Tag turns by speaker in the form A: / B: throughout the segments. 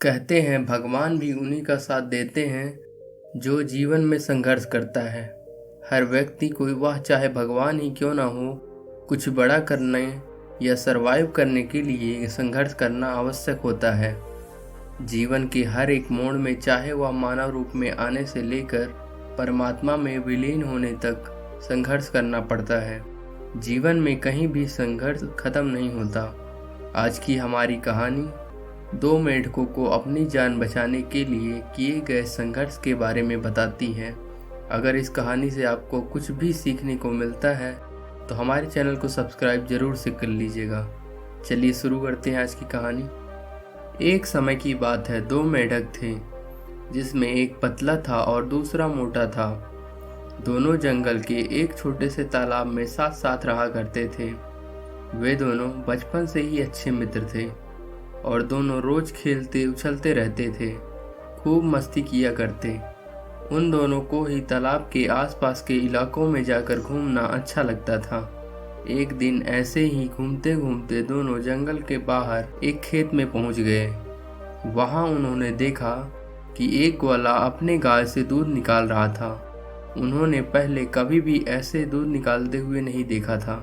A: कहते हैं भगवान भी उन्हीं का साथ देते हैं जो जीवन में संघर्ष करता है। हर व्यक्ति को वह चाहे भगवान ही क्यों ना हो, कुछ बड़ा करने या सरवाइव करने के लिए संघर्ष करना आवश्यक होता है। जीवन के हर एक मोड़ में, चाहे वह मानव रूप में आने से लेकर परमात्मा में विलीन होने तक, संघर्ष करना पड़ता है। जीवन में कहीं भी संघर्ष खत्म नहीं होता। आज की हमारी कहानी दो मेढकों को अपनी जान बचाने के लिए किए गए संघर्ष के बारे में बताती है। अगर इस कहानी से आपको कुछ भी सीखने को मिलता है तो हमारे चैनल को सब्सक्राइब जरूर से कर लीजिएगा। चलिए शुरू करते हैं आज की कहानी। एक समय की बात है, दो मेढक थे जिसमें एक पतला था और दूसरा मोटा था। दोनों जंगल के एक छोटे से तालाब में साथ साथ रहा करते थे। वे दोनों बचपन से ही अच्छे मित्र थे और दोनों रोज खेलते उछलते रहते थे, खूब मस्ती किया करते। उन दोनों को ही तालाब के आसपास के इलाकों में जाकर घूमना अच्छा लगता था। एक दिन ऐसे ही घूमते घूमते दोनों जंगल के बाहर एक खेत में पहुंच गए। वहां उन्होंने देखा कि एक ग्वाला अपने गाय से दूध निकाल रहा था। उन्होंने पहले कभी भी ऐसे दूध निकालते हुए नहीं देखा था।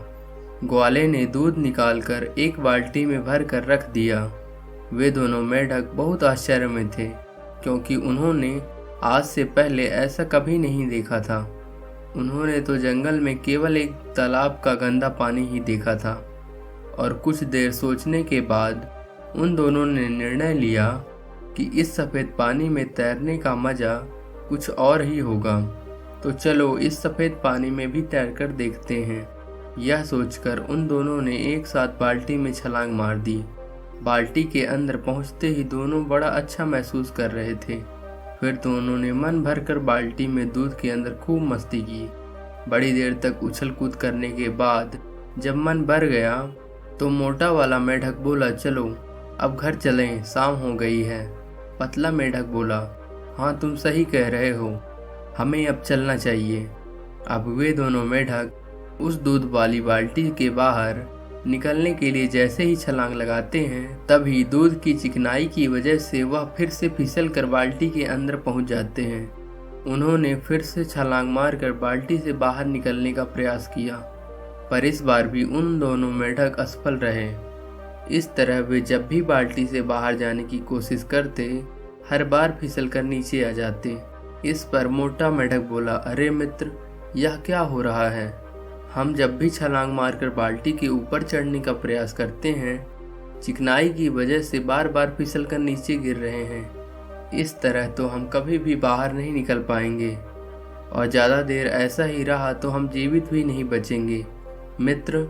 A: ग्वाले ने दूध निकालकर एक बाल्टी में भर कर रख दिया। वे दोनों मेढक बहुत आश्चर्य में थे, क्योंकि उन्होंने आज से पहले ऐसा कभी नहीं देखा था। उन्होंने तो जंगल में केवल एक तालाब का गंदा पानी ही देखा था। और कुछ देर सोचने के बाद उन दोनों ने निर्णय लिया कि इस सफ़ेद पानी में तैरने का मज़ा कुछ और ही होगा। तो चलो इस सफ़ेद पानी में भी तैरकर देखते हैं। यह सोचकर उन दोनों ने एक साथ बाल्टी में छलांग मार दी। बाल्टी के अंदर पहुंचते ही दोनों बड़ा अच्छा महसूस कर रहे थे। फिर दोनों ने मन भरकर बाल्टी में दूध के अंदर खूब मस्ती की। बड़ी देर तक उछल कूद करने के बाद जब मन भर गया तो मोटा वाला मेढक बोला, चलो अब घर चलें, शाम हो गई है। पतला मेढक बोला, हाँ तुम सही कह रहे हो, हमें अब चलना चाहिए। अब वे दोनों मेढक उस दूध वाली बाल्टी के बाहर निकलने के लिए जैसे ही छलांग लगाते हैं, तभी दूध की चिकनाई की वजह से वह फिर से फिसल कर बाल्टी के अंदर पहुंच जाते हैं। उन्होंने फिर से छलांग मारकर बाल्टी से बाहर निकलने का प्रयास किया, पर इस बार भी उन दोनों मेढक असफल रहे। इस तरह वे जब भी बाल्टी से बाहर जाने की कोशिश करते, हर बार फिसल कर नीचे आ जाते। इस पर मोटा मेढक बोला, अरे मित्र, यह क्या हो रहा है? हम जब भी छलांग मारकर बाल्टी के ऊपर चढ़ने का प्रयास करते हैं, चिकनाई की वजह से बार बार फिसल कर नीचे गिर रहे हैं। इस तरह तो हम कभी भी बाहर नहीं निकल पाएंगे, और ज़्यादा देर ऐसा ही रहा तो हम जीवित भी नहीं बचेंगे। मित्र,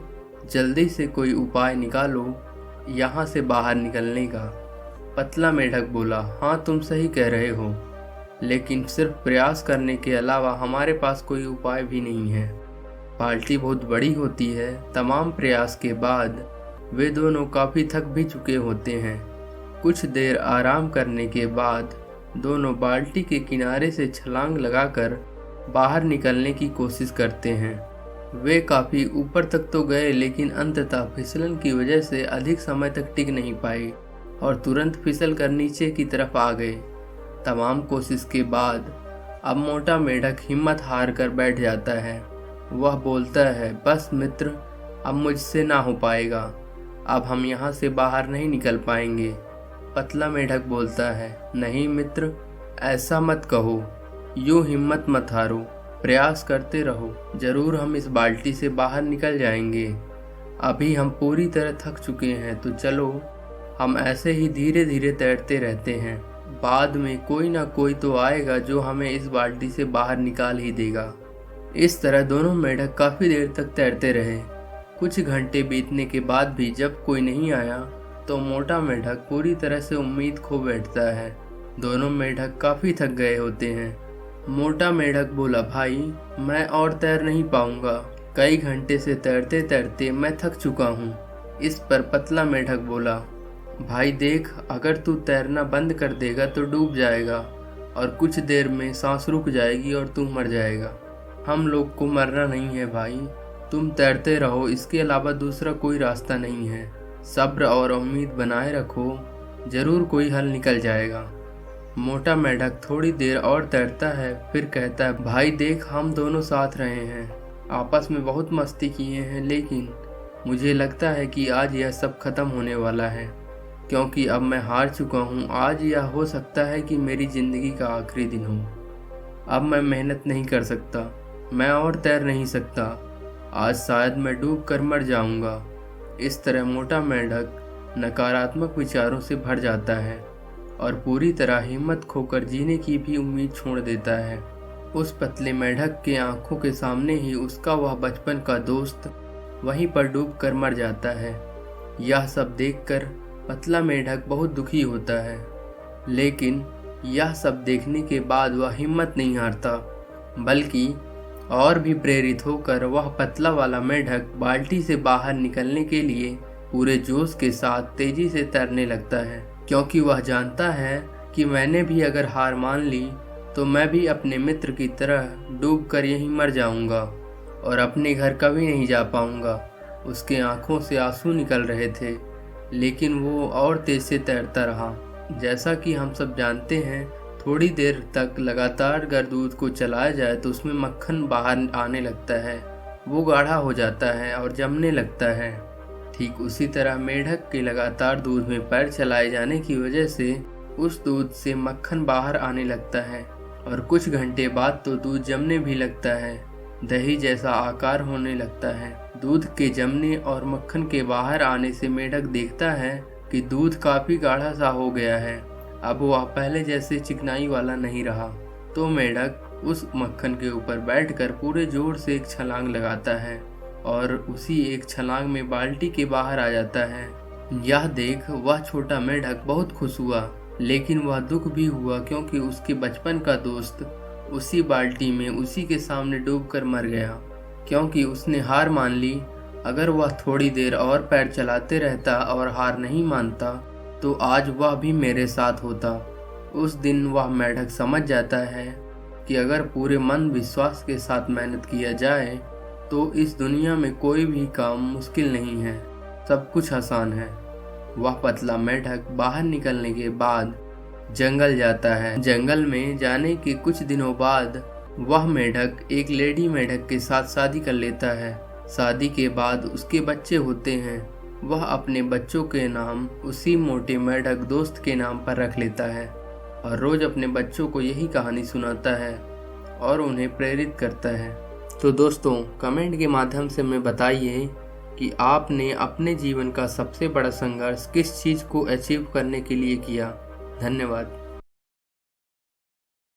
A: जल्दी से कोई उपाय निकालो यहाँ से बाहर निकलने का। पतला मेढक बोला, हाँ तुम सही कह रहे हो, लेकिन सिर्फ प्रयास करने के अलावा हमारे पास कोई उपाय भी नहीं है। बाल्टी बहुत बड़ी होती है। तमाम प्रयास के बाद वे दोनों काफ़ी थक भी चुके होते हैं। कुछ देर आराम करने के बाद दोनों बाल्टी के किनारे से छलांग लगाकर बाहर निकलने की कोशिश करते हैं। वे काफ़ी ऊपर तक तो गए, लेकिन अंततः फिसलन की वजह से अधिक समय तक टिक नहीं पाए और तुरंत फिसल कर नीचे की तरफ आ गए। तमाम कोशिश के बाद अब मोटा मेढक हिम्मत हार कर बैठ जाता है। वह बोलता है, बस मित्र, अब मुझसे ना हो पाएगा, अब हम यहाँ से बाहर नहीं निकल पाएंगे। पतला मेढक बोलता है, नहीं मित्र, ऐसा मत कहो, यूँ हिम्मत मत हारो, प्रयास करते रहो, जरूर हम इस बाल्टी से बाहर निकल जाएंगे। अभी हम पूरी तरह थक चुके हैं, तो चलो हम ऐसे ही धीरे धीरे तैरते रहते हैं। बाद में कोई ना कोई तो आएगा जो हमें इस बाल्टी से बाहर निकाल ही देगा। इस तरह दोनों मेढक काफ़ी देर तक तैरते रहे। कुछ घंटे बीतने के बाद भी जब कोई नहीं आया तो मोटा मेढक पूरी तरह से उम्मीद खो बैठता है। दोनों मेढक काफ़ी थक गए होते हैं। मोटा मेढक बोला, भाई मैं और तैर नहीं पाऊंगा, कई घंटे से तैरते तैरते मैं थक चुका हूँ। इस पर पतला मेढक बोला, भाई देख, अगर तू तैरना बंद कर देगा तो डूब जाएगा और कुछ देर में सांस रुक जाएगी और तू मर जाएगा। हम लोग को मरना नहीं है भाई, तुम तैरते रहो, इसके अलावा दूसरा कोई रास्ता नहीं है। सब्र और उम्मीद बनाए रखो, जरूर कोई हल निकल जाएगा। मोटा मेंढक थोड़ी देर और तैरता है, फिर कहता है, भाई देख, हम दोनों साथ रहे हैं, आपस में बहुत मस्ती किए हैं, लेकिन मुझे लगता है कि आज यह सब खत्म होने वाला है, क्योंकि अब मैं हार चुका हूँ। आज यह हो सकता है कि मेरी जिंदगी का आखिरी दिन हो। अब मैं मेहनत नहीं कर सकता, मैं और तैर नहीं सकता, आज शायद मैं डूब कर मर जाऊंगा। इस तरह मोटा मेंढक नकारात्मक विचारों से भर जाता है और पूरी तरह हिम्मत खोकर जीने की भी उम्मीद छोड़ देता है। उस पतले मेंढक के आंखों के सामने ही उसका वह बचपन का दोस्त वहीं पर डूब कर मर जाता है। यह सब देखकर पतला मेंढक बहुत दुखी होता है, लेकिन यह सब देखने के बाद वह हिम्मत नहीं हारता, बल्कि और भी प्रेरित होकर वह पतला वाला मेंढक बाल्टी से बाहर निकलने के लिए पूरे जोश के साथ तेजी से तैरने लगता है, क्योंकि वह जानता है कि मैंने भी अगर हार मान ली तो मैं भी अपने मित्र की तरह डूबकर यहीं मर जाऊंगा और अपने घर कभी नहीं जा पाऊंगा। उसके आंखों से आंसू निकल रहे थे, लेकिन वो और तेज से तैरता रहा। जैसा कि हम सब जानते हैं, थोड़ी देर तक लगातार अगर दूध को चलाया जाए तो उसमें मक्खन बाहर आने लगता है, वो गाढ़ा हो जाता है और जमने लगता है। ठीक उसी तरह मेंढक के लगातार दूध में पैर चलाए जाने की वजह से उस दूध से मक्खन बाहर आने लगता है और कुछ घंटे बाद तो दूध जमने भी लगता है, दही जैसा आकार होने लगता है। दूध के जमने और मक्खन के बाहर आने से मेंढक देखता है कि दूध काफी गाढ़ा सा हो गया है, अब वह पहले जैसे चिकनाई वाला नहीं रहा। तो मेंढक उस मक्खन के ऊपर बैठकर पूरे जोर से एक छलांग लगाता है और उसी एक छलांग में बाल्टी के बाहर आ जाता है। यह देख वह छोटा मेंढक बहुत खुश हुआ, लेकिन वह दुख भी हुआ, क्योंकि उसके बचपन का दोस्त उसी बाल्टी में उसी के सामने डूबकर मर गया, क्योंकि उसने हार मान ली। अगर वह थोड़ी देर और पैर चलाते रहता और हार नहीं मानता तो आज वह भी मेरे साथ होता। उस दिन वह मेंढक समझ जाता है कि अगर पूरे मन विश्वास के साथ मेहनत किया जाए तो इस दुनिया में कोई भी काम मुश्किल नहीं है, सब कुछ आसान है। वह पतला मेंढक बाहर निकलने के बाद जंगल जाता है। जंगल में जाने के कुछ दिनों बाद वह मेंढक एक लेडी मेंढक के साथ शादी कर लेता है। शादी के बाद उसके बच्चे होते हैं। वह अपने बच्चों के नाम उसी मोटे मेंढक दोस्त के नाम पर रख लेता है और रोज अपने बच्चों को यही कहानी सुनाता है और उन्हें प्रेरित करता है। तो दोस्तों, कमेंट के माध्यम से हमें बताइए कि आपने अपने जीवन का सबसे बड़ा संघर्ष किस चीज़ को अचीव करने के लिए किया। धन्यवाद।